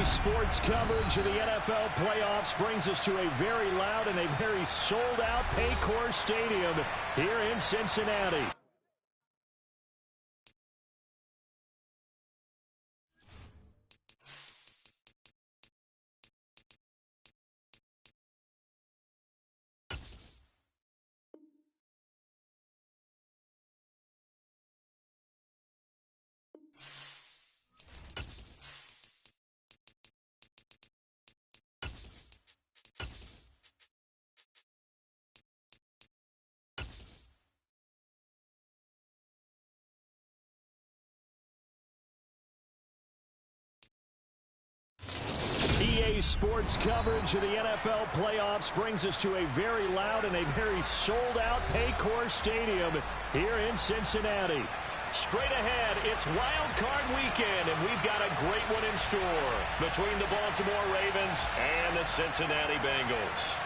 Sports coverage of the NFL playoffs brings us to a very loud and a very sold-out Paycor Stadium here in Cincinnati. Sports coverage of the NFL playoffs brings us to a very loud and a very sold-out Paycor Stadium here in Cincinnati. Straight ahead, it's Wild Card Weekend, and we've got a great one in store between the Baltimore Ravens and the Cincinnati Bengals.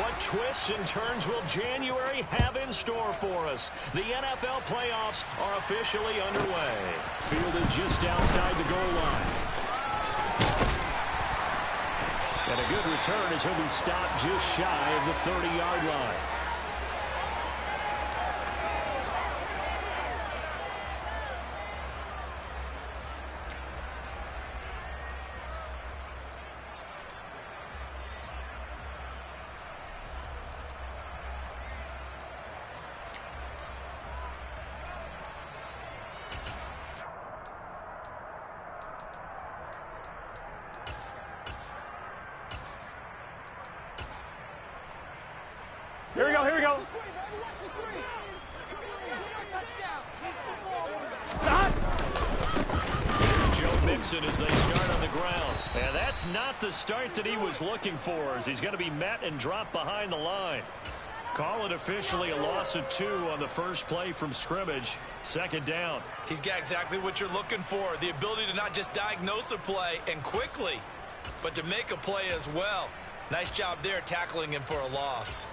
What twists and turns will January have in store for us? The NFL playoffs are officially underway. Fielded just outside the goal line. And a good return as he'll be stopped just shy of the 30-yard line. Here we go, here we go. Joe Mixon as they start on the ground. And that's not the start that he was looking for, as he's going to be met and dropped behind the line. Call it officially a loss of 2 on the first play from scrimmage. Second down. He's got exactly what you're looking for. The ability to not just diagnose a play and quickly, but to make a play as well. Nice job there tackling him for a loss.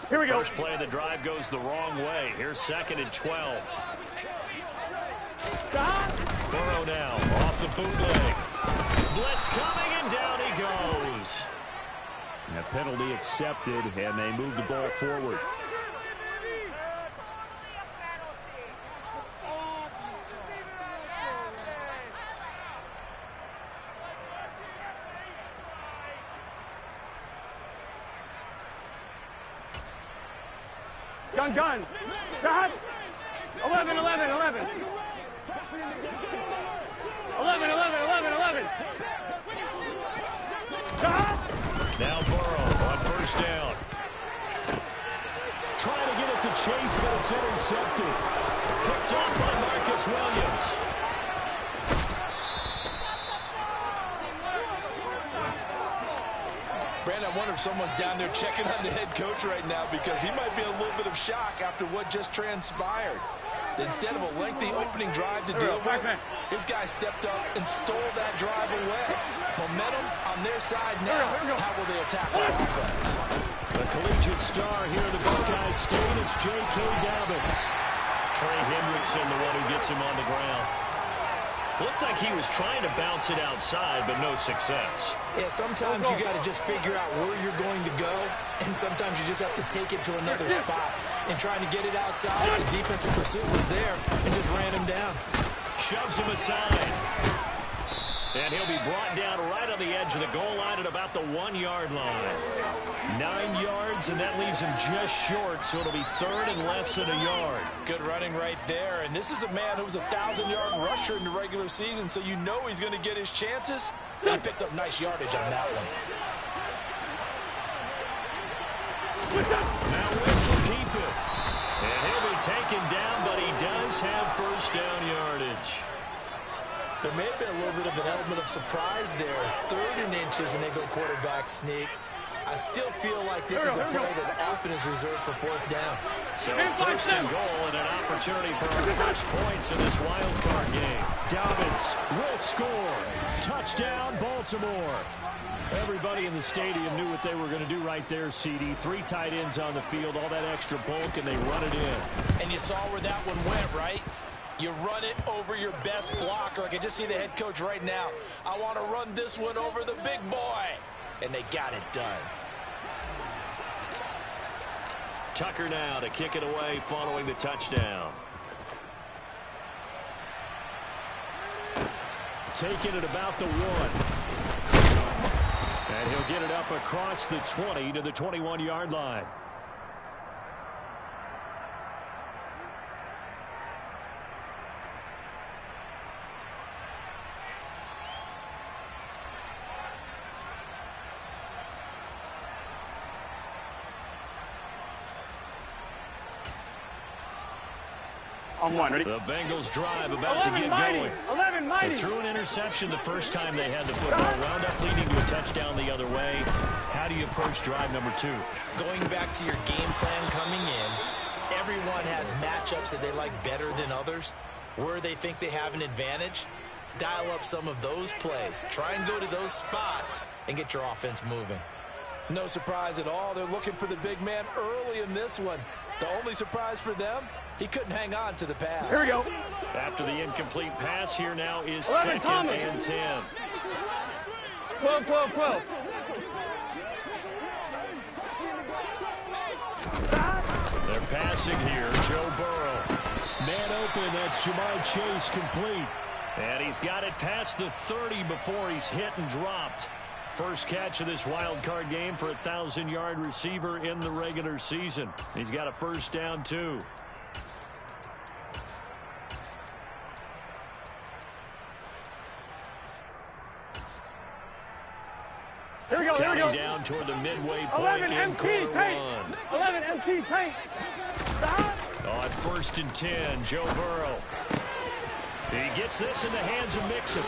Here we go. First play of the drive goes the wrong way. Here's 2nd and 12. Burrow now off the bootleg. Blitz coming, and down he goes. And a penalty accepted, and they move the ball forward. Gun. Stop. 11. 11. Stop. Now Burrow on first down. Trying to get it to Chase, but it's intercepted. Picked off by Marcus Williams. Brandon, I wonder if someone's down there checking on the head coach right now, because he might be in a little bit of shock after what just transpired. Instead of a lengthy opening drive to deal with, his guy stepped up and stole that drive away. Momentum on their side now. How will they attack our offense? The collegiate star here in the Buckeye State, it's J.K. Dobbins. Trey Hendrickson, the one who gets him on the ground. Looked like he was trying to bounce it outside, but no success. Yeah, sometimes you got to just figure out where you're going to go, and sometimes you just have to take it to another spot. And trying to get it outside, the defensive pursuit was there and just ran him down. Shoves him aside. And he'll be brought down right on the edge of the goal line at about the 1-yard line. 9 yards, and that leaves him just short, so it'll be 3rd and less than a yard. Good running right there, and this is a man who was a 1,000-yard rusher in the regular season, so you know he's going to get his chances, and he picks up nice yardage on that one. Now Wentz will keep it. And he'll be taken down, but he does have first down yardage. There may have been a little bit of an element of surprise there. 3rd and inches, and they go quarterback sneak. I still feel like this is a play that often is reserved for 4th down. So 1st and goal, and an opportunity for our first points in this wild card game. Dobbins will score. Touchdown, Baltimore. Everybody in the stadium knew what they were going to do right there, CD. 3 tight ends on the field, all that extra bulk, and they run it in. And you saw where that one went, right? You run it over your best blocker. I can just see the head coach right now. I want to run this one over the big boy. And they got it done. Tucker now to kick it away following the touchdown. Taking it about the 1. And he'll get it up across the 20 to the 21-yard line. On 1, ready? The Bengals drive about to get going. 11 mighty. They threw an interception the first time they had the football. Wound up leading to a touchdown the other way. How do you approach drive number 2? Going back to your game plan coming in, everyone has matchups that they like better than others. Where they think they have an advantage, dial up some of those plays. Try and go to those spots and get your offense moving. No surprise at all. They're looking for the big man early in this one. The only surprise for them, he couldn't hang on to the pass. Here we go. After the incomplete pass, here now is 11, 2nd and 10. 12, 12, 12. They're passing here. Joe Burrow. Man open. That's Jamar Chase complete. And he's got it past the 30 before he's hit and dropped. First catch of this wild card game for a 1,000-yard receiver in the regular season. He's got a first down, too. Here we go, here we go. Counting down toward the midway point 11 in MT quarter paint. 1. 11 MT paint. On 1st and 10, Joe Burrow. He gets this in the hands of Mixon.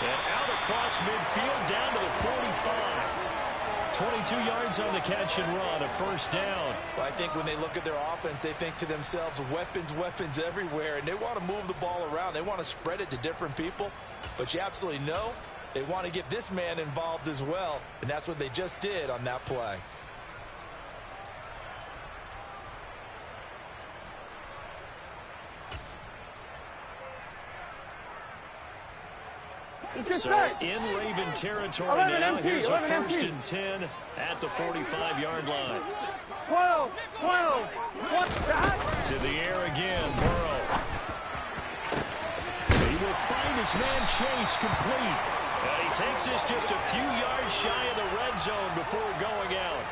And out across midfield down to the 45. 22 yards on the catch and run, a first down. Well, I think when they look at their offense, they think to themselves, weapons, weapons everywhere, and they want to move the ball around. They want to spread it to different people, but you absolutely know they want to get this man involved as well, and that's what they just did on that play. So in Raven territory now, here's a 1st and 10 at the 45-yard line. 12, 12, to the air again, Burrow. He will find his man Chase complete. And he takes this just a few yards shy of the red zone before going out.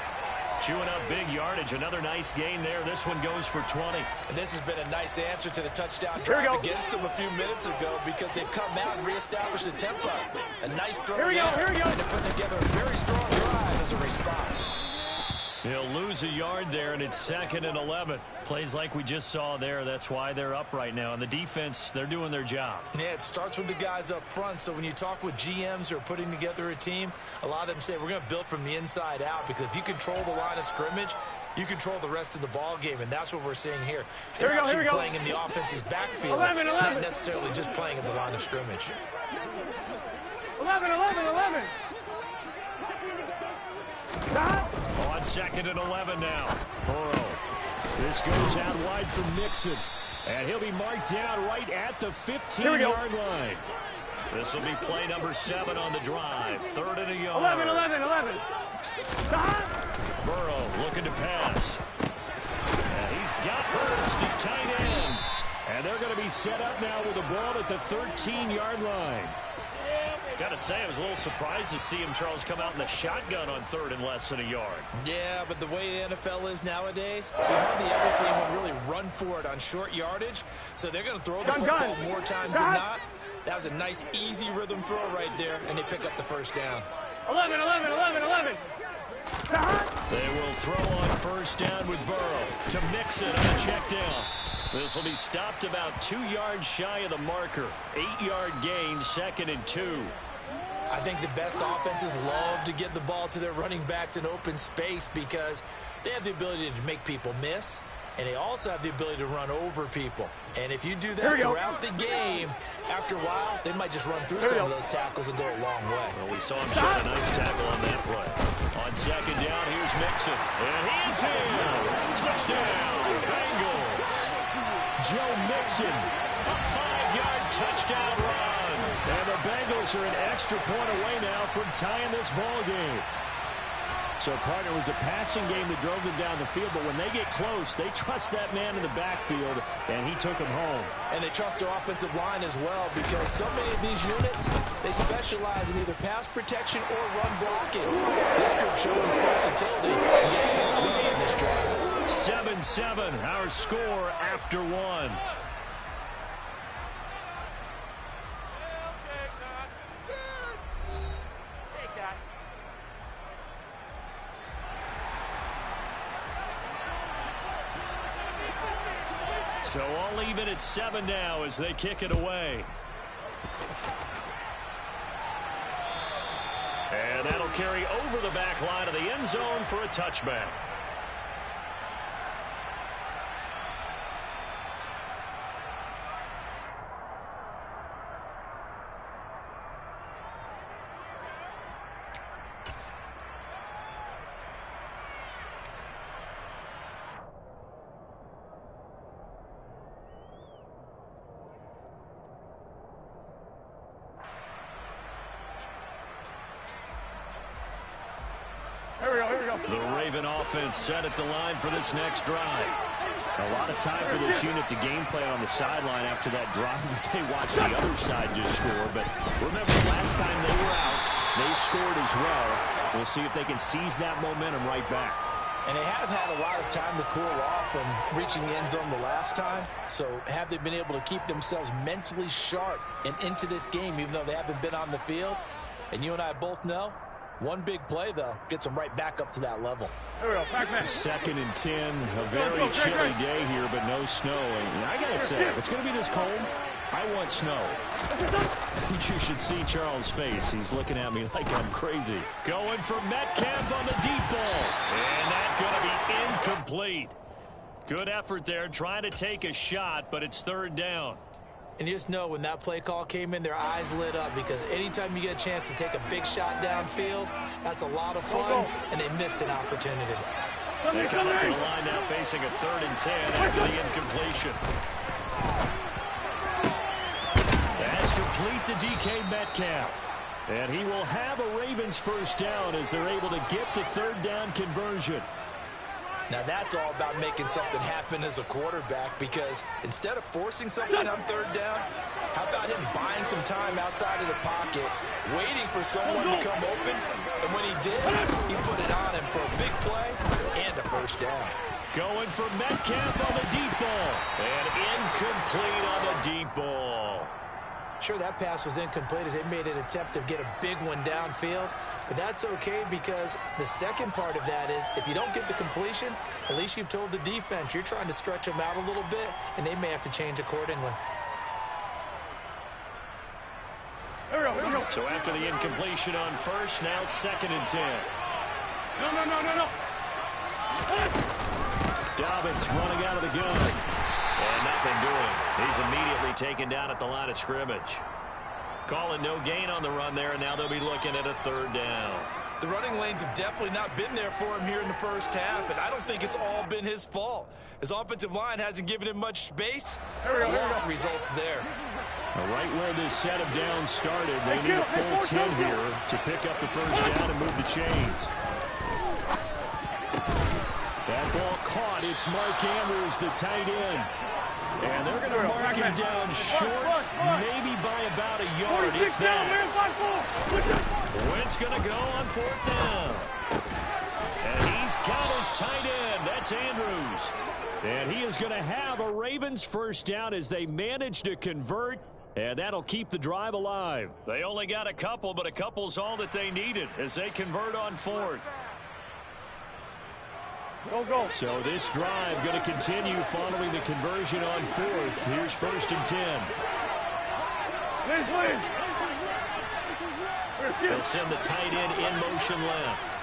Chewing up big yardage. Another nice gain there. This one goes for 20. And this has been a nice answer to the touchdown drive against them a few minutes ago because they've come out and reestablished the tempo. A nice throw. Here we go. And to put together a very strong drive as a response. He'll lose a yard there, and it's 2nd and 11. Plays like we just saw there. That's why they're up right now. And the defense, they're doing their job. Yeah, it starts with the guys up front. So when you talk with GMs who are putting together a team, a lot of them say we're going to build from the inside out because if you control the line of scrimmage, you control the rest of the ball game, and that's what we're seeing here. They're actually playing in the offense's backfield, 11. not necessarily just playing at the line of scrimmage. 11. On 2nd and 11 now. Burrow. This goes out wide for Mixon. And he'll be marked down right at the 15-yard line. This will be play number 7 on the drive. 3rd and a yard. 11. Burrow looking to pass. And he's got Hurst, his tight end. And they're going to be set up now with the ball at the 13-yard line. Got to say, I was a little surprised to see him, Charles, come out in the shotgun on 3rd and less than a yard. Yeah, but the way the NFL is nowadays, we hardly ever see anyone really run for it on short yardage. So they're going to throw the football more times than not. That was a nice, easy rhythm throw right there, and they pick up the first down. 11. They will throw on first down with Burrow to Mixon on a check down. This will be stopped about 2 yards shy of the marker. 8-yard gain, 2nd and 2. I think the best offenses love to get the ball to their running backs in open space because they have the ability to make people miss. and they also have the ability to run over people. And if you do that throughout the game, after a while, they might just run through some of those tackles and go a long way. Well, we saw him shot a nice tackle on that play. On second down, here's Mixon. And he is in. Touchdown, Bengals. Joe Mixon, a 5-yard touchdown run. And the Bengals are an extra point away now from tying this ball game. So, partner, it was a passing game that drove them down the field, but when they get close, they trust that man in the backfield, and he took them home. And they trust their offensive line as well, because so many of these units, they specialize in either pass protection or run blocking. This group shows its versatility and gets it all done in this drive. 7-7, our score after one. So all even at 7 now as they kick it away. And that'll carry over the back line of the end zone for a touchback. The Raven offense set at the line for this next drive. A lot of time for this unit to game plan on the sideline after that drive that they watched the other side just score. But remember, last time they were out, they scored as well. We'll see if they can seize that momentum right back. And they have had a lot of time to cool off from reaching the end zone the last time. So have they been able to keep themselves mentally sharp and into this game, even though they haven't been on the field? And you and I both know, one big play, though, gets them right back up to that level. Second and 10, a very chilly day here, but no snow. And I got to say, if it's going to be this cold, I want snow. You should see Charles' face. He's looking at me like I'm crazy. Going for Metcalf on the deep ball. And that's going to be incomplete. Good effort there, trying to take a shot, but it's third down. And you just know when that play call came in, their eyes lit up, because anytime you get a chance to take a big shot downfield, that's a lot of fun, and they missed an opportunity. They come up to the line now facing a 3rd and 10 after the incompletion. That's complete to DK Metcalf. And he will have a Ravens first down as they're able to get the 3rd down conversion. Now that's all about making something happen as a quarterback, because instead of forcing something on 3rd down, how about him buying some time outside of the pocket, waiting for someone to come open, and when he did, he put it on him for a big play and a first down. Going for Metcalf on the deep ball, and incomplete on the deep ball. Sure, that pass was incomplete as they made an attempt to get a big one downfield, but that's okay, because the second part of that is if you don't get the completion, at least you've told the defense you're trying to stretch them out a little bit, and they may have to change accordingly. So after the incompletion on first, now 2nd and 10. No. Dobbins running out of the gun. And nothing doing. He's immediately taken down at the line of scrimmage. Calling no gain on the run there, and now they'll be looking at a 3rd down. The running lanes have definitely not been there for him here in the first half, and I don't think it's all been his fault. His offensive line hasn't given him much space. Lost results there. Right where this set of downs started, they need a full 10 here to pick up the first down and move the chains. That ball caught. It's Mark Andrews, the tight end. And they're going to mark him down short, maybe by about a yard, if that. Wentz going to go on 4th down. And he's got his tight end. That's Andrews. And he is going to have a Ravens first down as they manage to convert. And that'll keep the drive alive. They only got a couple, but a couple's all that they needed as they convert on 4th. Go. So this drive going to continue following the conversion on 4th. Here's 1st and 10. They'll send the tight end in motion left.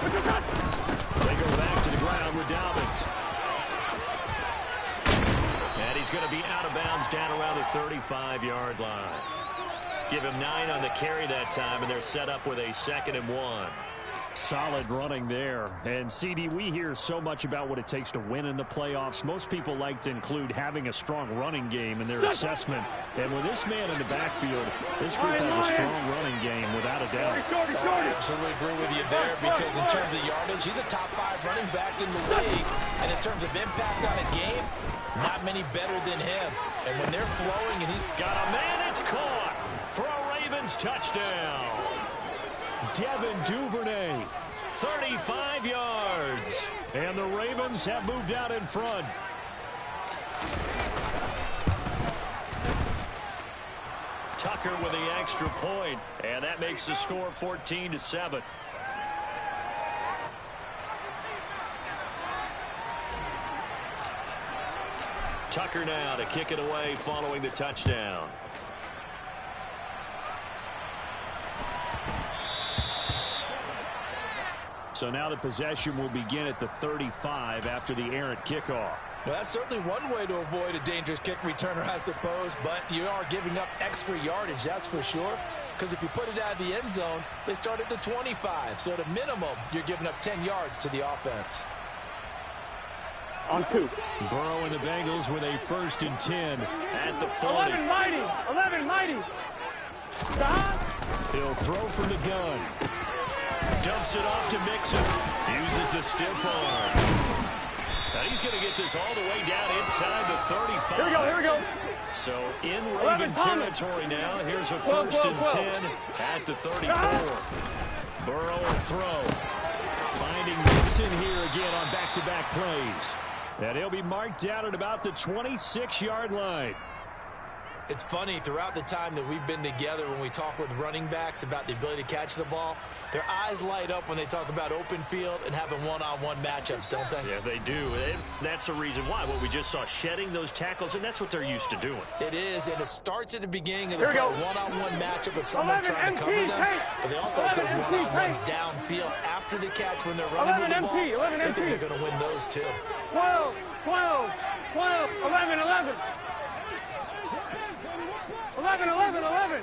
They go back to the ground with Dobbins. And he's going to be out of bounds down around the 35-yard line. Give him 9 on the carry that time, and they're set up with a 2nd and 1. Solid running there. And, CD, we hear so much about what it takes to win in the playoffs. Most people like to include having a strong running game in their assessment. And with this man in the backfield, this group has a strong running game without a doubt. I absolutely agree with you there because in terms of yardage, he's a top 5 running back in the league. And in terms of impact on a game, not many better than him. And when they're flowing and he's got a man, it's caught for a Ravens touchdown. Devin Duvernay, 35 yards. And the Ravens have moved out in front. Tucker with the extra point, and that makes the score 14-7. Tucker now to kick it away following the touchdown. So now the possession will begin at the 35 after the errant kickoff. Well, that's certainly one way to avoid a dangerous kick returner, I suppose, but you are giving up extra yardage, that's for sure. Because if you put it out of the end zone, they start at the 25. So at a minimum, you're giving up 10 yards to the offense. On 2. Burrow and the Bengals with a 1st and 10 at the 40. 11 mighty. 11 mighty. Stop. He'll throw from the gun. Dumps it off to Mixon. Uses the stiff arm. Now he's going to get this all the way down inside the 35. Here we go, here we go. So in Raven territory now. Here's a 1st and 10 at the 34. Burrow will throw. Finding Mixon here again on back-to-back plays. And he'll be marked down at about the 26-yard line. It's funny, throughout the time that we've been together when we talk with running backs about the ability to catch the ball, their eyes light up when they talk about open field and having one-on-one matchups, don't they? Yeah, they do. And that's the reason why. What we just saw, shedding those tackles, and that's what they're used to doing. It is, and it starts at the beginning of the one-on-one matchup with someone trying to cover them, but they also have those one-on-ones downfield after the catch when they're running with the ball. They think they're going to win those too. 12, 12, 12, 11, 11. 11, 11, 11.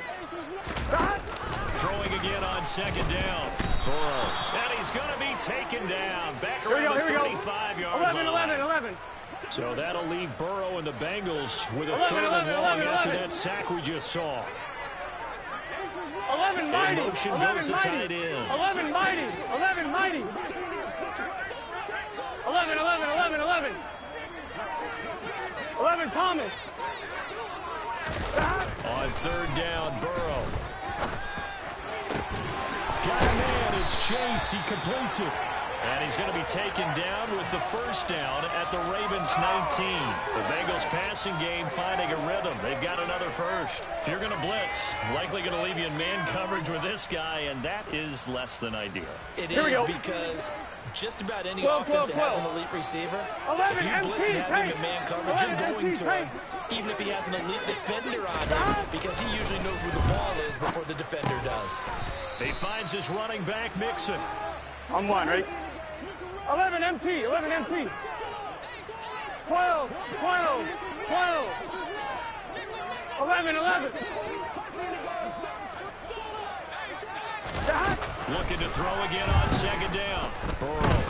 Throwing again on 2nd down. Burrow. And he's going to be taken down. Back around the 35-yard line. 11, 11, 11. So that'll leave Burrow and the Bengals with a 3rd and long after that sack we just saw. 11 mighty. Motion goes to tight end. 11 mighty. 11 mighty. 11, 11, 11, 11. 11 Thomas. On 3rd down, Burrow. Got a man, it's Chase. He completes it. And he's going to be taken down with the 1st down at the Ravens 19. The Bengals passing game finding a rhythm. They've got another 1st. If you're going to blitz, likely going to leave you in man coverage with this guy, and that is less than ideal. It is because just about any offense that has an elite receiver, if you blitz and have him in man coverage, you're going to him, even if he has an elite defender on him, because he usually knows where the ball is before the defender does. He finds his running back, Mixon. I'm 1, right? 11 MT, 11 MT. 12, 12, 12. 11, 11. Looking to throw again on 2nd down. Burrow.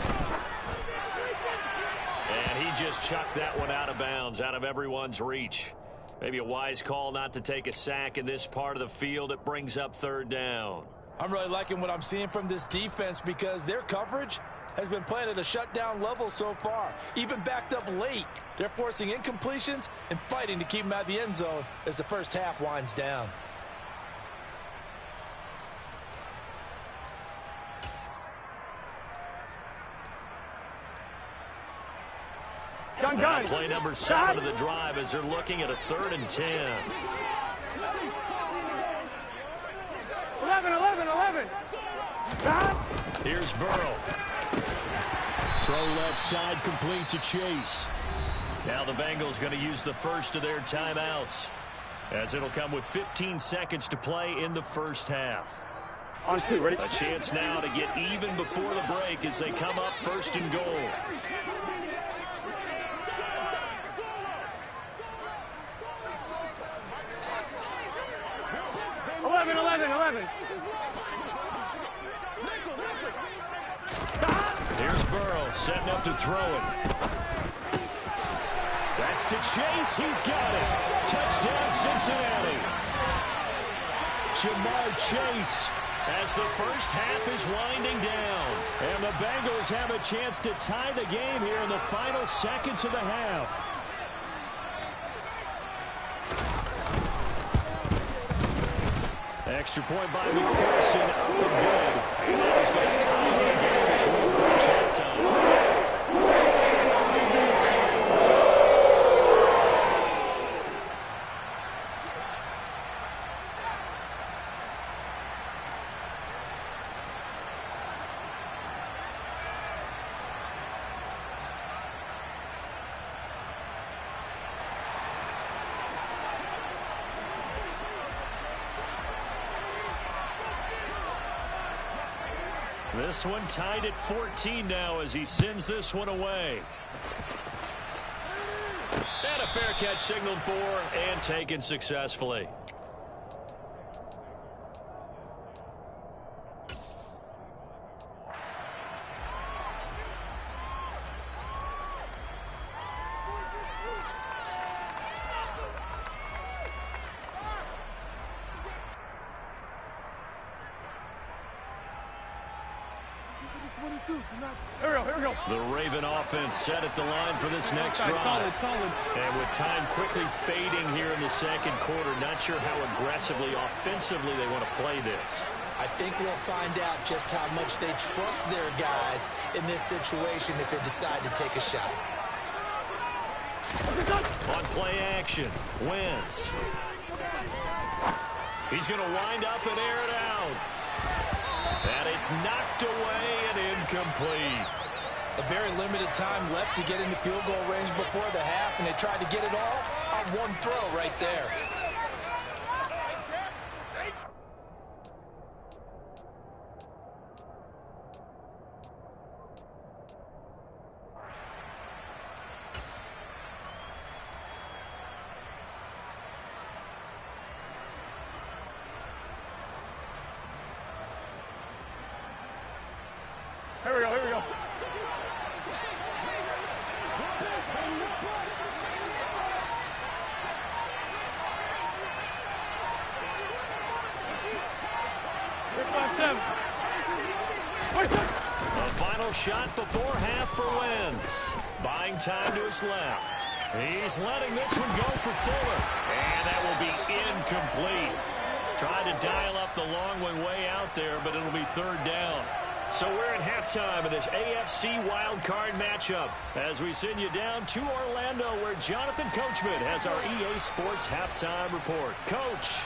And he just chucked that one out of bounds, out of everyone's reach. Maybe a wise call not to take a sack in this part of the field. It brings up 3rd down. I'm really liking what I'm seeing from this defense because their coverage has been playing at a shutdown level so far. Even backed up late, they're forcing incompletions and fighting to keep them out of the end zone as the first half winds down. Gun. Play number 7 of the drive as they're looking at a 3rd and 10. 11, 11, 11. Here's Burrow. Throw left side complete to Chase. Now the Bengals going to use the 1st of their timeouts, as it'll come with 15 seconds to play in the 1st half. On 2, ready? A chance now to get even before the break as they come up 1st and goal. Here's Burrow setting up to throw it. That's to Chase. He's got it. Touchdown, Cincinnati. Jamar Chase as the first half is winding down. And the Bengals have a chance to tie the game here in the final seconds of the half. Extra point by McPherson, up and good. And that is going to tie the game as we approach halftime. This one tied at 14 now as he sends this one away. And a fair catch signaled for and taken successfully. Here we go. The Raven offense set at the line for this next drive. Solid. And with time quickly fading here in the second quarter, not sure how aggressively, offensively they want to play this. I think we'll find out just how much they trust their guys in this situation if they decide to take a shot. On play action, Wentz. He's going to wind up and air it out. And it's knocked away and incomplete. A very limited time left to get into field goal range before the half, and they tried to get it all on one throw right there. Here we go. A final shot before half for Wentz. Buying time to his left. He's letting this one go for Fuller. And that will be incomplete. Tried to dial up the long one way out there, but it'll be 3rd down. So we're at halftime of this AFC wildcard matchup as we send you down to Orlando where Jonathan Coachman has our EA Sports halftime report. Coach.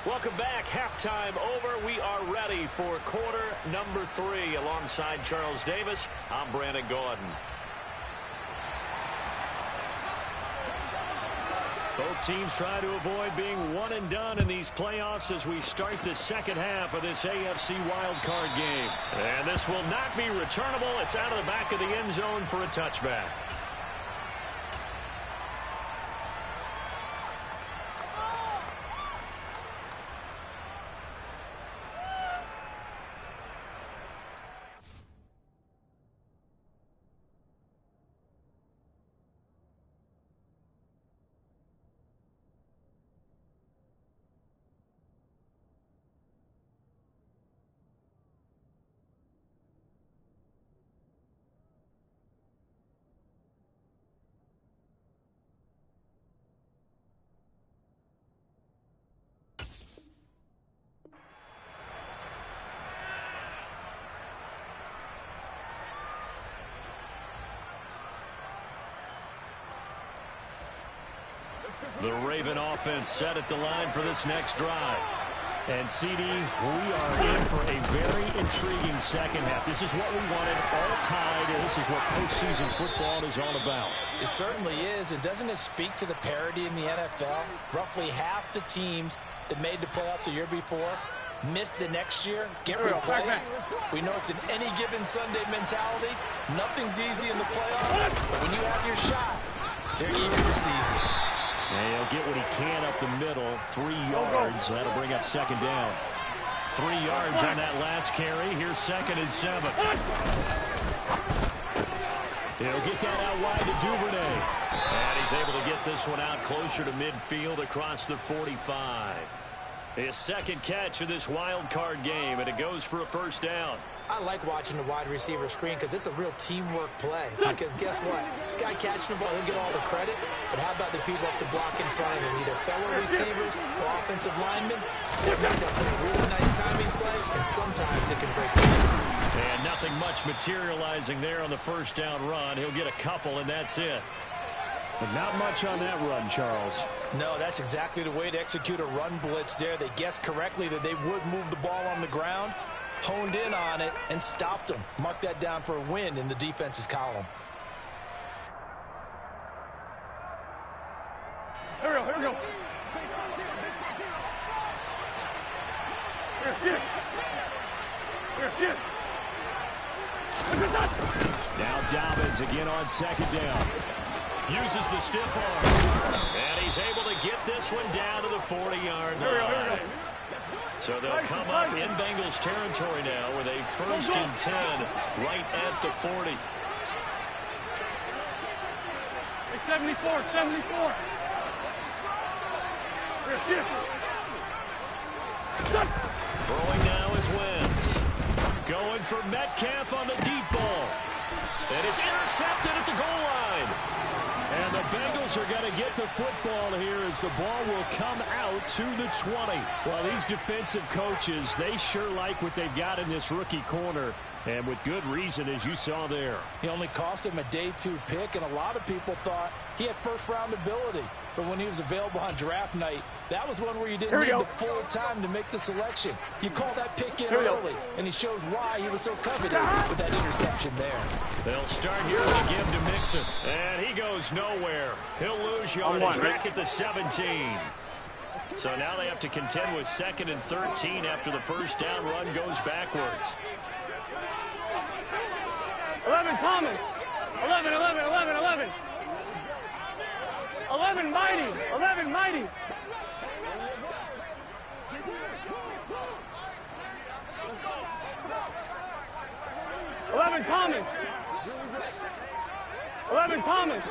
Welcome back. Halftime over. We are ready for quarter number 3. Alongside Charles Davis, I'm Brandon Gordon. Both teams try to avoid being one and done in these playoffs as we start the second half of this AFC wildcard game. And this will not be returnable. It's out of the back of the end zone for a touchback. The Raven offense set at the line for this next drive. And CD, we are in for a very intriguing second half. This is what we wanted, all tied. This is what postseason football is all about. It certainly is. And doesn't it speak to the parity in the NFL? Roughly half the teams that made the playoffs the year before miss the next year, get replaced. We know it's an any given Sunday mentality. Nothing's easy in the playoffs. But when you have your shot, they're eager to seize it. And he'll get what he can up the middle. 3 yards. That'll bring up second down. 3 yards on that last carry. Here's 2nd and 7. He'll get that out wide to Duvernay. And he's able to get this one out closer to midfield across the 45. His second catch of this wild card game, and it goes for a first down. I like watching the wide receiver screen because it's a real teamwork play. Because guess what? The guy catching the ball, he'll get all the credit. But how about the people up to block in front of him, either fellow receivers or offensive linemen? That makes that a really nice timing play, and sometimes it can break the game. And nothing much materializing there on the first down run. He'll get a couple, and that's it. But not much on that run, Charles. No, that's exactly the way to execute a run blitz there. They guessed correctly that they would move the ball on the ground, honed in on it, and stopped them. Mark that down for a win in the defense's column. Here we go, here we go. Here, Now Dobbins again on second down. Uses the stiff arm. And he's able to get this one down to the 40-yard line. So they'll come up in Bengals territory now with a 1st and 10 right at the 40. 74, 74. Throwing now is Wentz. Going for Metcalf on the deep ball. And it's intercepted at the goal line. And the Bengals are going to get the football here as the ball will come out to the 20. Well, these defensive coaches, they sure like what they've got in this rookie corner. And with good reason, as you saw there. He only cost him a day 2 pick, and a lot of people thought he had first-round ability. But when he was available on draft night, that was one where you didn't need the full time to make the selection. You call that pick in early, and he shows why he was so coveted with that interception there. They'll start here with a give to Mixon. And he goes nowhere. He'll lose yardage back at the 17. So now they have to contend with 2nd and 13 after the first down run goes backwards. 11 Thomas. 11, 11, 11, 11. 11 Mighty. 11 Mighty. Thomas. 11 Thomas.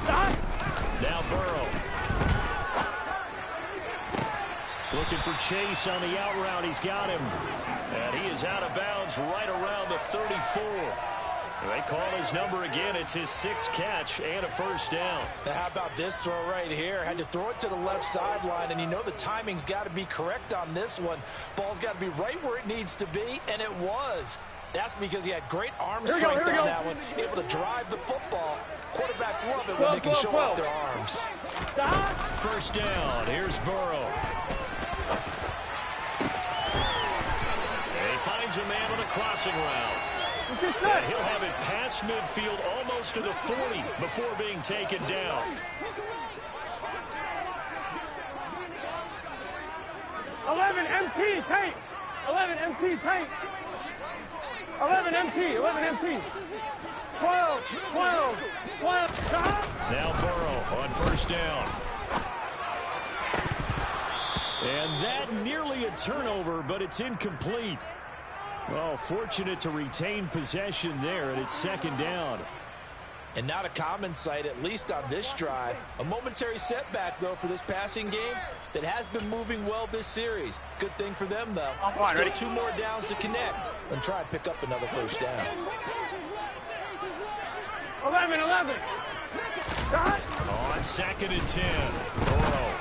Stop. Now Burrow. Looking for Chase on the out route. He's got him. And he is out of bounds right around the 34. They call his number again. It's his 6th catch and a first down. Now how about this throw right here? Had to throw it to the left sideline, and you know the timing's got to be correct on this one. Ball's got to be right where it needs to be, and it was. That's because he had great arm strength on that one, able to drive the football. Quarterbacks love it when they can show off their arms. Stop. First down. Here's Burrow. He finds a man on a crossing route. And he'll have it past midfield almost to the 40 before being taken down. 11 MT tape. 11 MT tape. 11 MT. 11 MT. 12. 12. 12. Stop. Now Burrow on first down. And that nearly a turnover, but it's incomplete. Well, fortunate to retain possession there, and it's second down. And not a common sight, at least on this drive. A momentary setback, though, for this passing game that has been moving well this series. Good thing for them, though. Still ready. 2 more downs to connect and try and pick up another first down. 11, 11. Stop. On 2nd and 10. Burrow.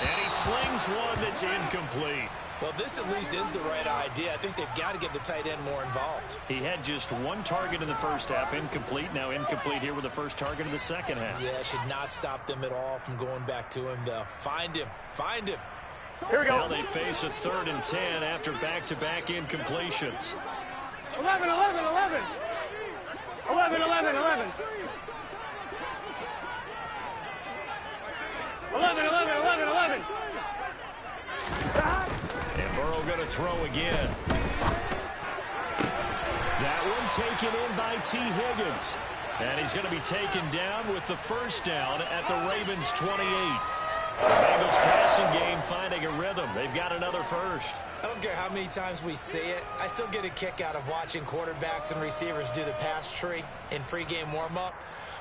And he slings one that's incomplete. Well, this at least is the right idea. I think they've got to get the tight end more involved. He had just one target in the first half, incomplete. Now incomplete here with the first target in the second half. Yeah, should not stop them at all from going back to him, though. Find him. Find him. Here we go. Now they face a 3rd and 10 after back-to-back incompletions. 11, 11, 11. 11, 11, 11. 11, 11, 11, 11. And Burrow going to throw again. That one taken in by T. Higgins. And he's going to be taken down with the first down at the Ravens' 28. The Bengals passing game finding a rhythm. They've got another first. I don't care how many times we see it. I still get a kick out of watching quarterbacks and receivers do the pass tree in pregame warm-up.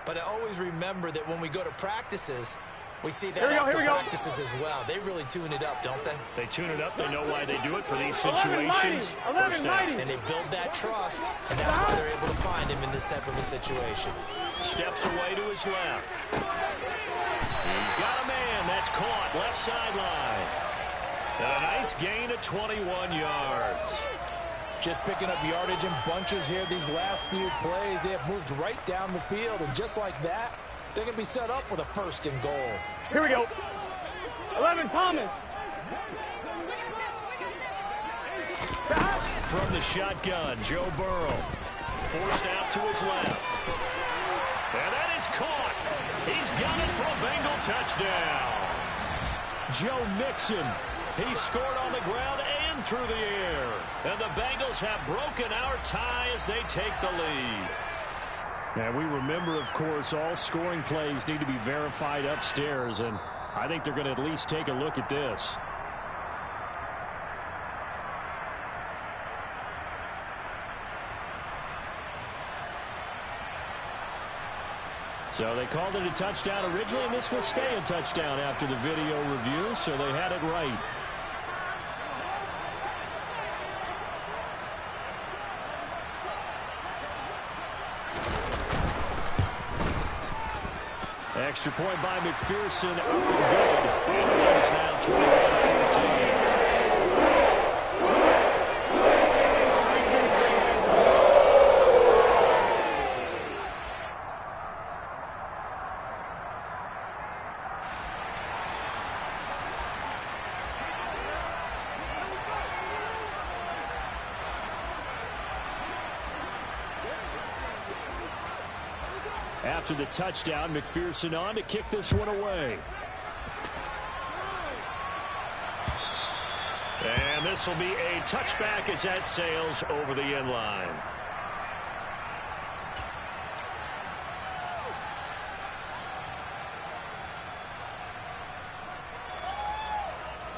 But I always remember that when we go to practices, we see that after practices as well. They really tune it up, don't they? They tune it up. They know why they do it for these situations. First down. And they build that trust, and that's why they're able to find him in this type of a situation. Steps away to his left. He's got a man. That's caught. Left sideline. And a nice gain of 21 yards. Just picking up yardage in bunches here. These last few plays, they have moved right down the field. And just like that, they're going to be set up with a 1st and goal. Here we go. 11, Thomas. From the shotgun, Joe Burrow. Forced out to his left. And that is caught. He's got it for a Bengal touchdown. Joe Mixon. He scored on the ground and through the air. And the Bengals have broken our tie as they take the lead. And we remember, of course, all scoring plays need to be verified upstairs, and I think they're going to at least take a look at this. So they called it a touchdown originally, and this will stay a touchdown after the video review, so they had it right. Extra point by McPherson, up and good. And the lead is now 21-14. After the touchdown, McPherson on to kick this one away. And this will be a touchback as that sails over the end line.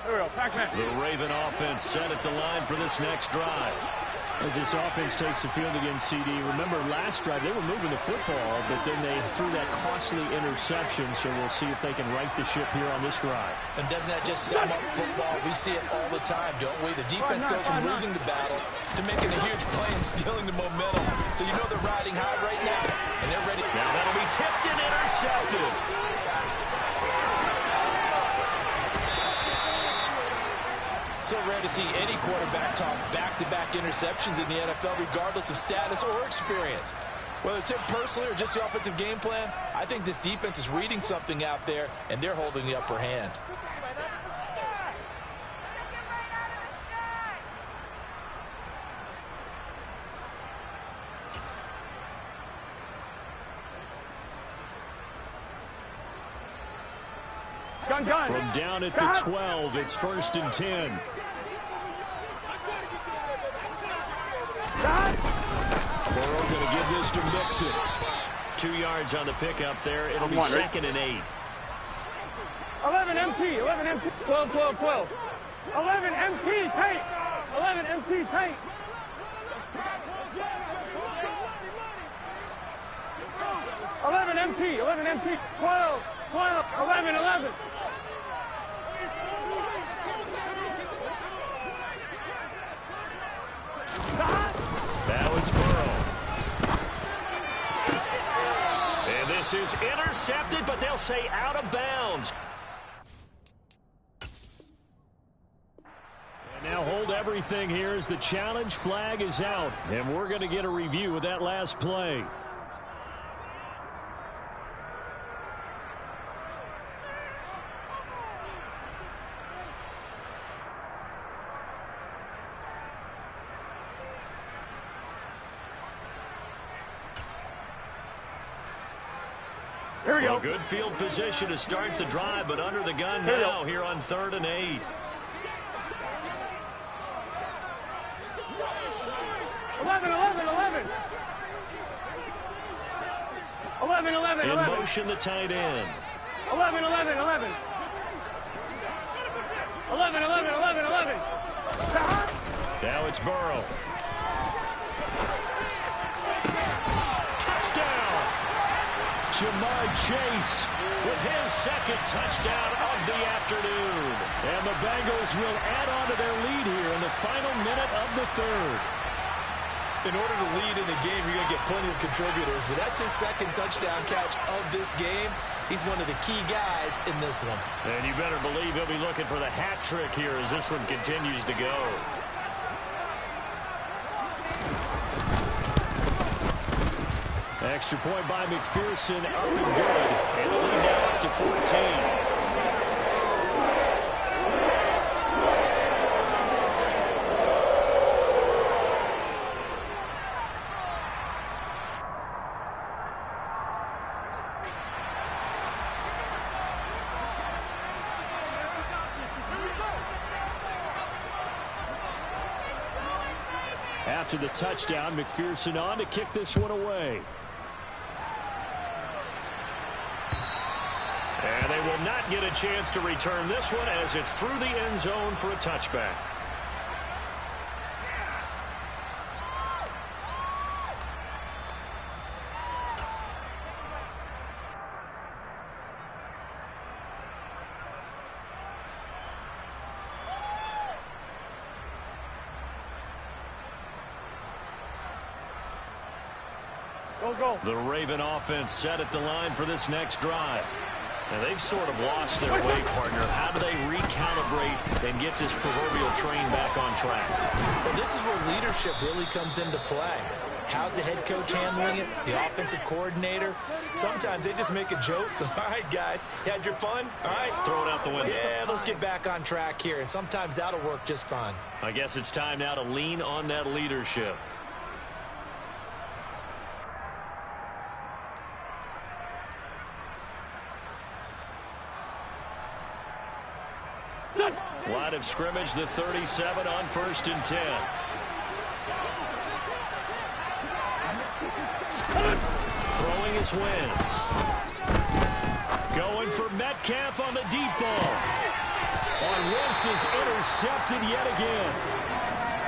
There we go, Pac-Man. The Raven offense set at the line for this next drive. As this offense takes the field against CD, remember last drive they were moving the football, but then they threw that costly interception, so we'll see if they can right the ship here on this drive. And doesn't that just sum up football? We see it all the time, don't we? The defense goes from losing the battle to making a huge play and stealing the momentum. So you know they're riding high right now, and they're ready. Now that'll be tipped and intercepted. So rare to see any quarterback toss back-to-back interceptions in the NFL, regardless of status or experience. Whether it's him personally or just the offensive game plan, I think this defense is reading something out there, and they're holding the upper hand. From down at the 12, it's 1st and 10. Burrow going to give this to Mixon. 2 yards on the pickup there. It'll be 2nd and 8. 11 MT, 11 MT, 12, 12, 12. 11 MT, tight. 11 MT, tight. 11 MT, 11 MT, 12, 12, 11, 11. Now it's Burrow. And this is intercepted, but they'll say out of bounds. Now hold everything here as the challenge flag is out. And we're going to get a review of that last play. Here we go. Well, good field position to start the drive, but under the gun now here on 3rd and 8. In motion, the tight end. 11. Now it's Burrow. Touchdown! Jamar Chase with his 2nd touchdown of the afternoon. And the Bengals will add on to their lead here in the final minute of the 3rd. In order to lead in a game, you're going to get plenty of contributors, but that's his 2nd touchdown catch of this game. He's one of the key guys in this one. And you better believe he'll be looking for the hat trick here as this one continues to go. Extra point by McPherson, up and good. And the lead now up to 14. After the touchdown, McPherson on to kick this one away. And they will not get a chance to return this one as it's through the end zone for a touchback. Go. The Raven offense set at the line for this next drive. Now they've sort of lost their way, partner. How do they recalibrate and get this proverbial train back on track? Well, this is where leadership really comes into play. How's the head coach handling it? The offensive coordinator? Sometimes they just make a joke. All right, guys, you had your fun? All right. Throw it out the window. Yeah, let's get back on track here. And sometimes that'll work just fine. I guess it's time now to lean on that leadership. Line of scrimmage, the 37 on 1st and 10. Throwing his Wentz. Going for Metcalf on the deep ball. On Wentz is intercepted yet again.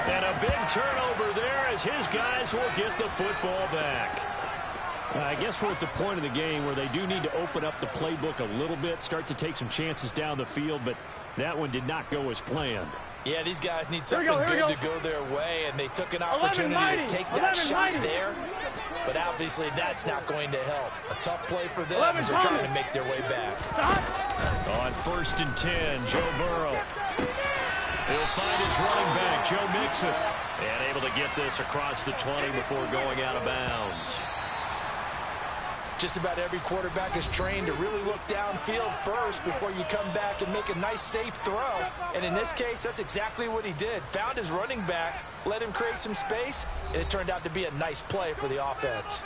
And a big turnover there as his guys will get the football back. I guess we're at the point of the game where they do need to open up the playbook a little bit, start to take some chances down the field, but that one did not go as planned. Yeah, these guys need something good to go their way, and they took an opportunity to take that shot there. But obviously, that's not going to help. A tough play for them as they're trying to make their way back. On 1st and 10, Joe Burrow. He'll find his running back, Joe Mixon. And able to get this across the 20 before going out of bounds. Just about every quarterback is trained to really look downfield first before you come back and make a nice, safe throw. And in this case, that's exactly what he did. Found his running back, let him create some space, and it turned out to be a nice play for the offense.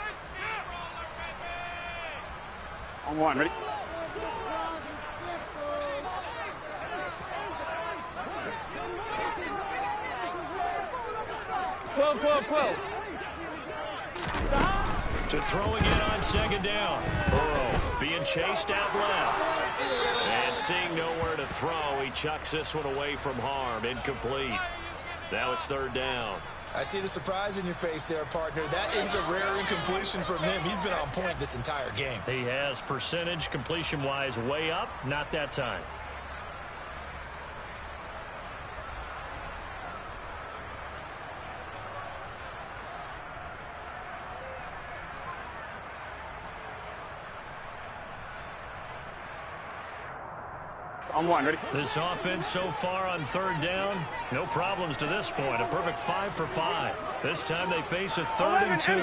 On one, ready? Twelve. To throwing it on 2nd down. Burrow being chased out left. And seeing nowhere to throw, he chucks this one away from harm. Incomplete. Now it's 3rd down. I see the surprise in your face there, partner. That is a rare incompletion from him. He's been on point this entire game. He has percentage completion-wise way up. Not that time. On one, ready? This offense so far on third down, no problems to this point. A perfect 5 for 5. This time they face a 3rd and 2.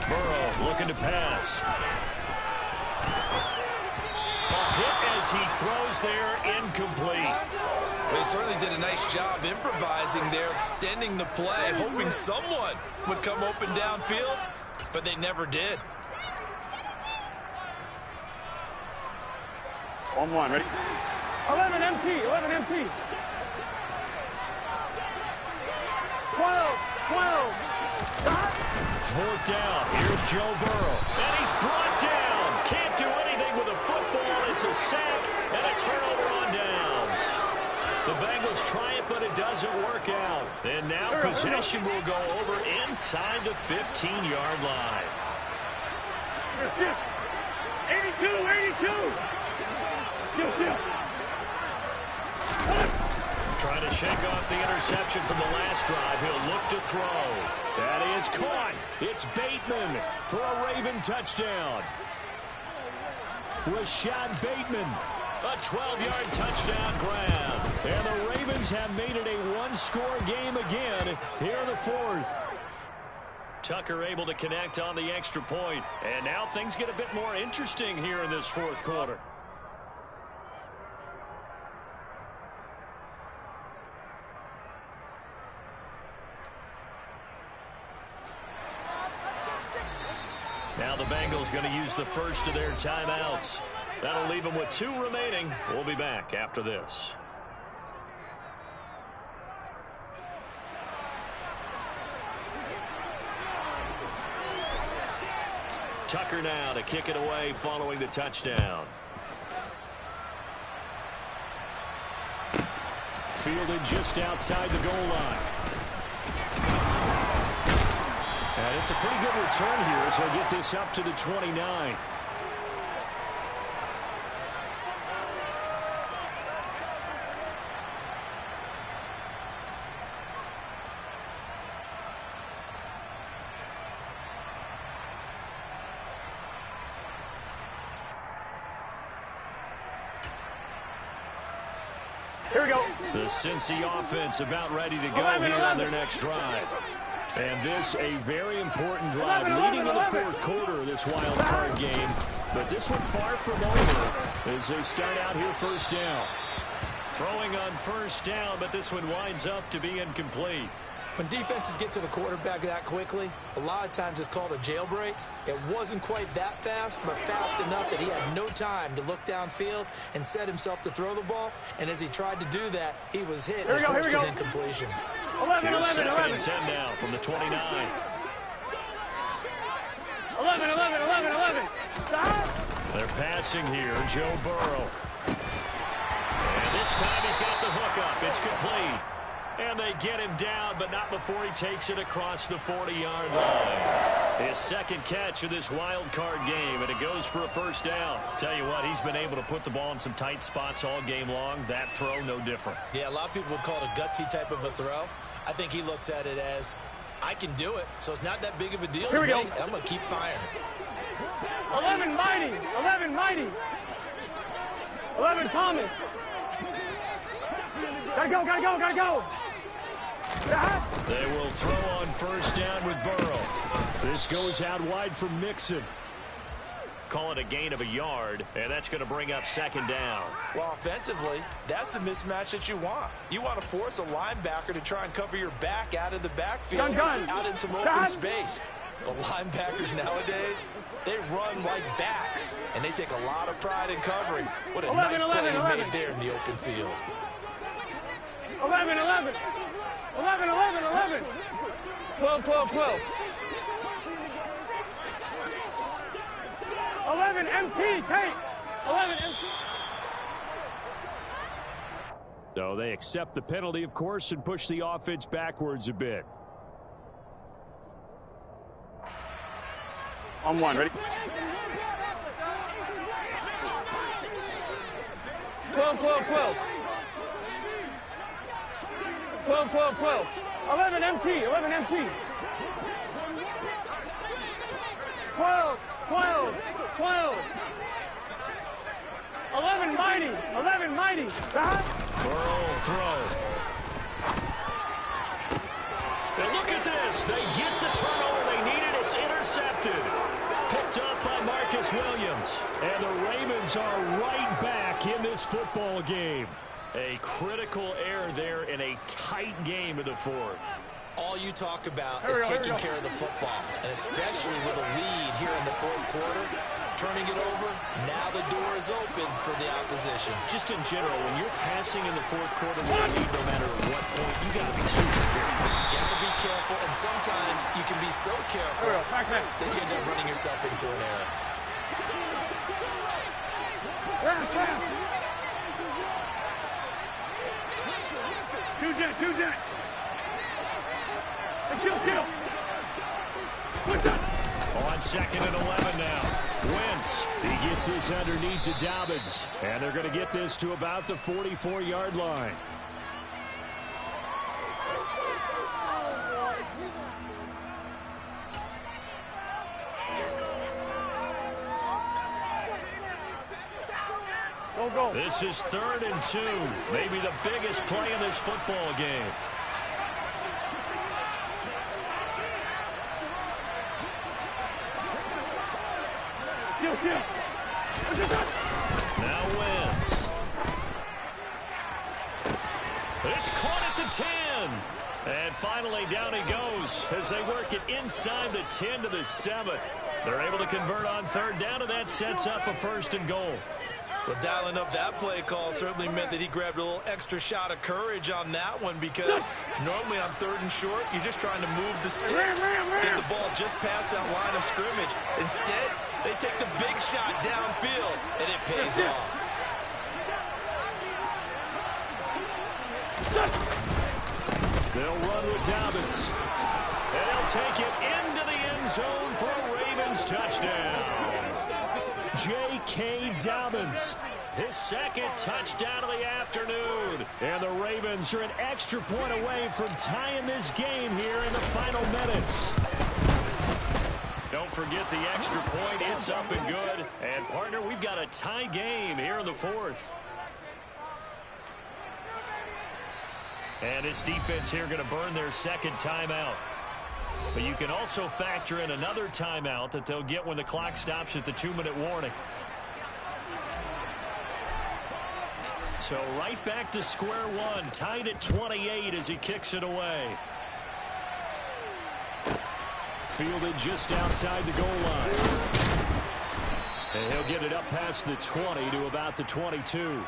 Burrow looking to pass. A hit as he throws there, incomplete. They certainly did a nice job improvising there, extending the play, hoping someone would come open downfield, but they never did. On one, ready? 11 MT, 11 MT. 12. 4th down. Here's Joe Burrow. And he's brought down. Can't do anything with a football. It's a sack and a turnover on downs. The Bengals try it, but it doesn't work out. And now possession will go over inside the 15-yard line. 82. Trying to shake off the interception from the last drive. He'll look to throw. That is caught. It's Bateman for a Raven touchdown. Rashad Bateman, a 12-yard touchdown grab. And the Ravens have made it a one-score game again here in the 4th. Tucker able to connect on the extra point. And now things get a bit more interesting here in this 4th quarter. Now the Bengals going to use the first of their timeouts. That'll leave them with 2 remaining. We'll be back after this. Tucker now to kick it away following the touchdown. Fielded just outside the goal line. And it's a pretty good return here as he'll get this up to the 29. Here we go. The Cincy offense about ready to go here on their next drive. And this a very important drive leading in the 4th quarter of this wild card game. But this one far from over as they start out here first down. Throwing on first down, but this one winds up to be incomplete. When defenses get to the quarterback that quickly, a lot of times it's called a jailbreak. It wasn't quite that fast, but fast enough that he had no time to look downfield and set himself to throw the ball. And as he tried to do that, he was hit and forced an incompletion. 11. Second and 10 now from the 29. 11. They're passing here, Joe Burrow. And this time he's got the hook up. It's complete. And they get him down, but not before he takes it across the 40-yard line. His second catch of this wild card game, and it goes for a first down. Tell you what, he's been able to put the ball in some tight spots all game long. That throw, no different. Yeah, a lot of people would call it a gutsy type of a throw. I think he looks at it as, I can do it, so it's not that big of a deal to me. I'm going to keep firing. 11 mighty. 11 Thomas. Gotta go. They will throw on first down with Burrow. This goes out wide for Mixon. Call it a gain of a yard, and that's going to bring up second down. Well, offensively, that's the mismatch that you want. You want to force a linebacker to try and cover your back out of the backfield, out in some open space. But linebackers nowadays, they run like backs, and they take a lot of pride in covering. What a nice play he made there in the open field. 11. 12. 11 MT, take. 11 MT. So they accept the penalty, of course, and push the offense backwards a bit. On one, ready? 12. 11 MT. 12. 11 90. Burrow throw. And look at this. They get the turnover they needed. It's intercepted. Picked up by Marcus Williams. And the Ravens are right back in this football game. A critical error there in a tight game in the fourth. All you talk about is taking care of the football, and especially with a lead here in the fourth quarter, turning it over, now the door is open for the opposition. Just in general, when you're passing in the fourth quarter with a lead, no matter what point, you got to be super careful. You got to be careful, and sometimes you can be so careful that you end up running yourself into an error. Two jet. Kill. On 2nd and 11 now. Wentz, he gets this underneath to Dobbins. And they're going to get this to about the 44-yard line. Go. This is 3rd and 2. Maybe the biggest play in this football game. Now Wentz. It's caught at the 10. And finally down he goes as they work it inside the 10 to the 7. They're able to convert on 3rd down, and that sets up a 1st and goal. Well, dialing up that play call certainly meant that he grabbed a little extra shot of courage on that one, because normally on 3rd and short, you're just trying to move the sticks, get the ball just past that line of scrimmage. Instead, they take the big shot downfield, and it pays off. They'll run with Dobbins. And he'll take it into the end zone for a Ravens touchdown. J.K. Dobbins, his 2nd touchdown of the afternoon. And the Ravens are an extra point away from tying this game here in the final minutes. Don't forget the extra point. It's up and good. And, partner, we've got a tie game here in the 4th. And this defense here going to burn their 2nd timeout. But you can also factor in another timeout that they'll get when the clock stops at the 2-minute warning. So right back to square one, tied at 28 as he kicks it away. Fielded just outside the goal line. And he'll get it up past the 20 to about the 22.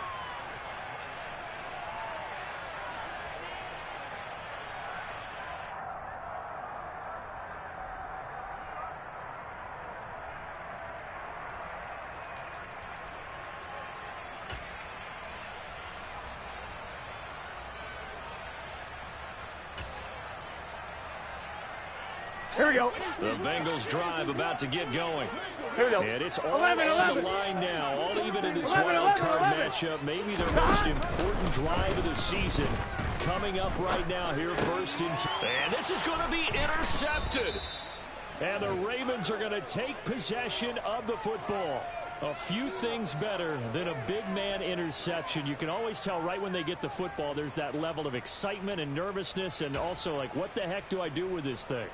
Here we go. The Bengals drive about to get going. Here we go. And it's all on the line now, all even in this wild card matchup. Maybe their most important drive of the season coming up right now here, 1st and 2. And this is going to be intercepted. And the Ravens are going to take possession of the football. A few things better than a big man interception. You can always tell right when they get the football, there's that level of excitement and nervousness, and also like, what the heck do I do with this thing?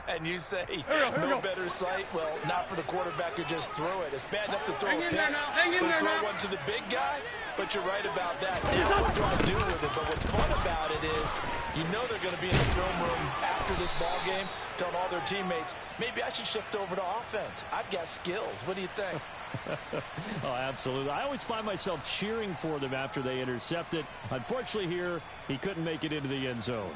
And you say, no better sight? Well, not for the quarterback who just throw it. It's bad enough to throw a pick, but throw one to the big guy? But you're right about that. Now, what do I do with it? But what's fun about it is, you know they're going to be in the film room after this ball game, telling all their teammates, maybe I should shift over to offense. I've got skills. What do you think? Oh, absolutely. I always find myself cheering for them after they intercept it. Unfortunately here, he couldn't make it into the end zone.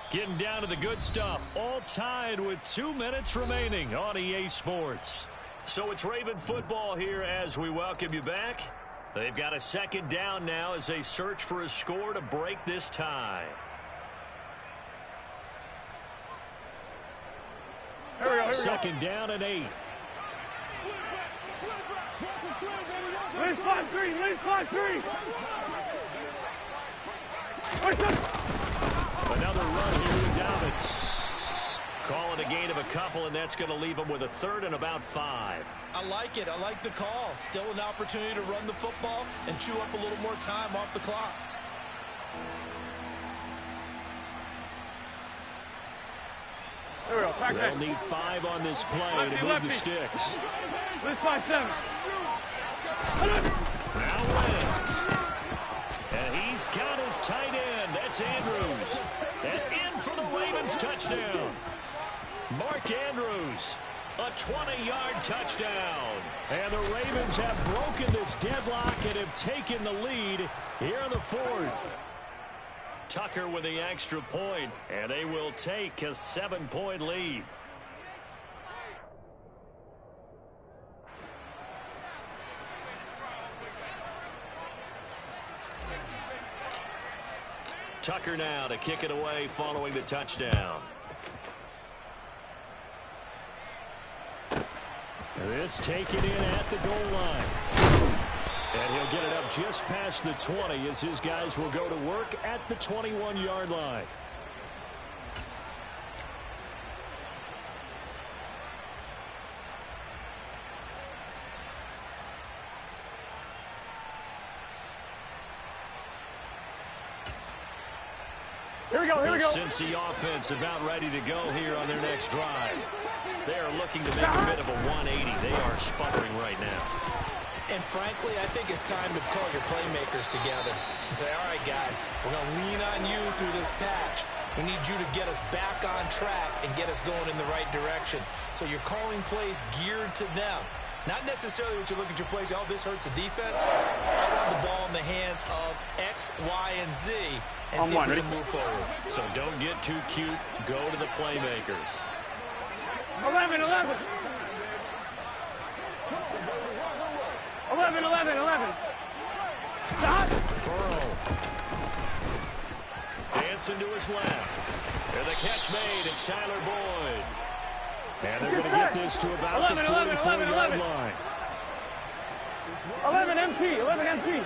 Getting down to the good stuff. All tied with 2 minutes remaining on EA Sports. So it's Raven football here as we welcome you back. They've got a 2nd down now as they search for a score to break this tie. Here we go. 2nd down and 8. Lead 5-3. Another run here with Dobbins. Call it a gain of a couple, and that's going to leave them with a third and about 5. I like it. I like the call. Still an opportunity to run the football and chew up a little more time off the clock. There we go. They'll need 5 on this play to move the sticks. Let's find 7. Now Wentz. And he's got his tight end. That's Andrews. And in for the Ravens touchdown. Mark Andrews, a 20-yard touchdown. And the Ravens have broken this deadlock and have taken the lead here in the 4th. Tucker with the extra point, and they will take a 7-point lead. Tucker now to kick it away following the touchdown. This taken in at the goal line. And he'll get it up just past the 20 as his guys will go to work at the 21-yard line. Here we go, here we go. The Cincy offense about ready to go here on their next drive. They are looking to make a bit of a 180. They are sputtering right now. And frankly, I think it's time to call your playmakers together and say, all right, guys, we're going to lean on you through this patch. We need you to get us back on track and get us going in the right direction. So you're calling plays geared to them. Not necessarily what you look at your plays, oh, this hurts the defense. I want the ball in the hands of X, Y, and Z and see if we can move forward. So don't get too cute. Go to the playmakers. 11, 11. 11, 11, 11. Stop. Burrow. Dancing to his left. And the catch made. It's Tyler Boyd. And they're going to get this to about 11, the 44-yard line. 11 MT, 11 MT.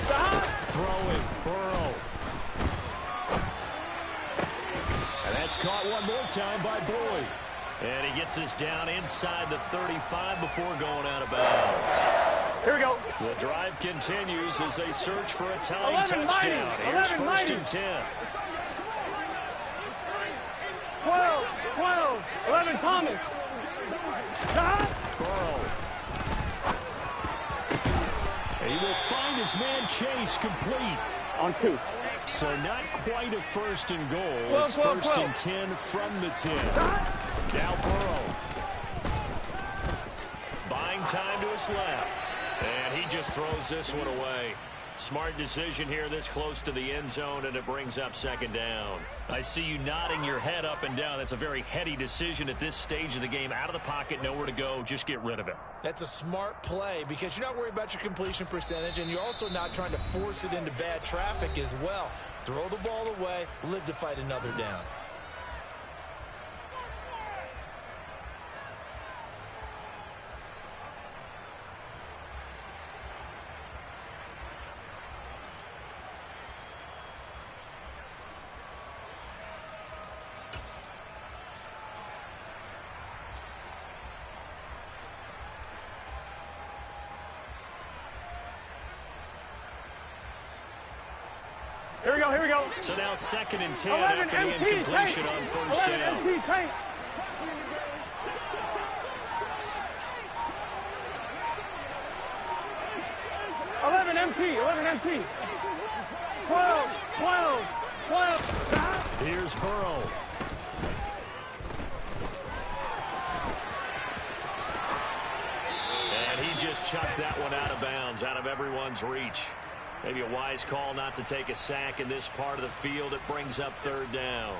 Stop. Throwing, Burrow. And that's caught one more time by Boyd. And he gets this down inside the 35 before going out of bounds. Here we go. The drive continues as they search for a tying touchdown. Here's first and 10. 12, 12, 11 Thomas. Stop. Burrow. He will find his man Chase complete. On 2. So not quite a first and goal. 12, it's 12, first 12. and 10 from the 10. Stop. Now Burrow. Buying time to his left. And he just throws this one away. Smart decision here this close to the end zone, and it brings up second down. I see you nodding your head up and down. That's a very heady decision at this stage of the game. Out of the pocket, nowhere to go. Just get rid of it. That's a smart play because you're not worried about your completion percentage, and you're also not trying to force it into bad traffic as well. Throw the ball away, live to fight another down. Here we go, here we go. So now second and 10 11 after the MT, incompletion tank. on first 11 down. MT, tank. MT, 11 MT. 12, 12, 12. Stop. Here's Burrow. And he just chucked that one out of bounds, out of everyone's reach. Maybe a wise call not to take a sack in this part of the field. It brings up third down.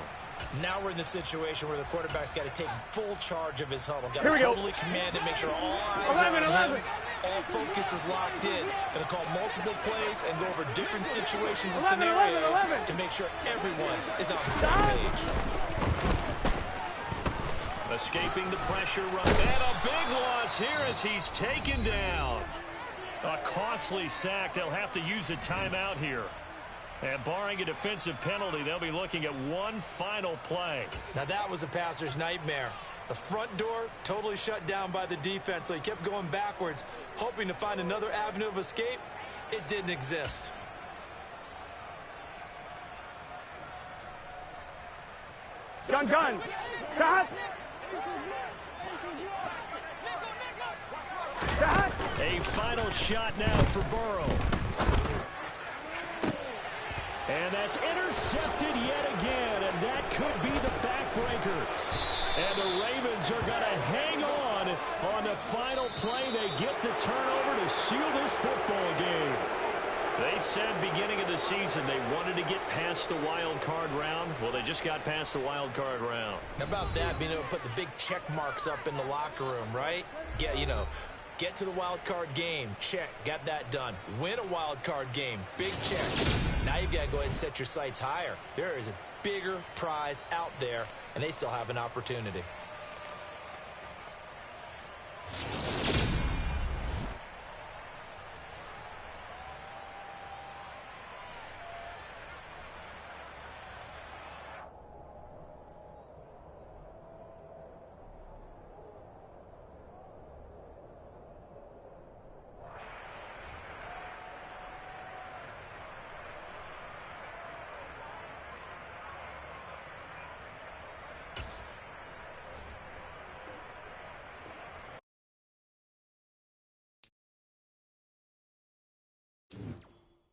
Now we're in the situation where the quarterback's got to take full charge of his huddle. Got Here to we go. totally command it, make sure all eyes 11, are on 11. him. All focus is locked in. Going to call multiple plays and go over different situations and 11, scenarios 11, 11. to make sure everyone is on the same page. Escaping the pressure run. And a big loss here as he's taken down. A costly sack. They'll have to use a timeout here. And barring a defensive penalty, they'll be looking at one final play. Now that was a passer's nightmare. The front door totally shut down by the defense, so he kept going backwards, hoping to find another avenue of escape. It didn't exist. Gun. Shot. Shot. A final shot now for Burrow. And that's intercepted yet again, and that could be the backbreaker. And the Ravens are going to hang on the final play. They get the turnover to seal this football game. They said beginning of the season they wanted to get past the wild card round. Well, they just got past the wild card round. How about that, being able to put the big check marks up in the locker room, right? Get to the wild card game. Check. Got that done. Win a wild card game. Big check. Now you've got to go ahead and set your sights higher. There is a bigger prize out there, and they still have an opportunity.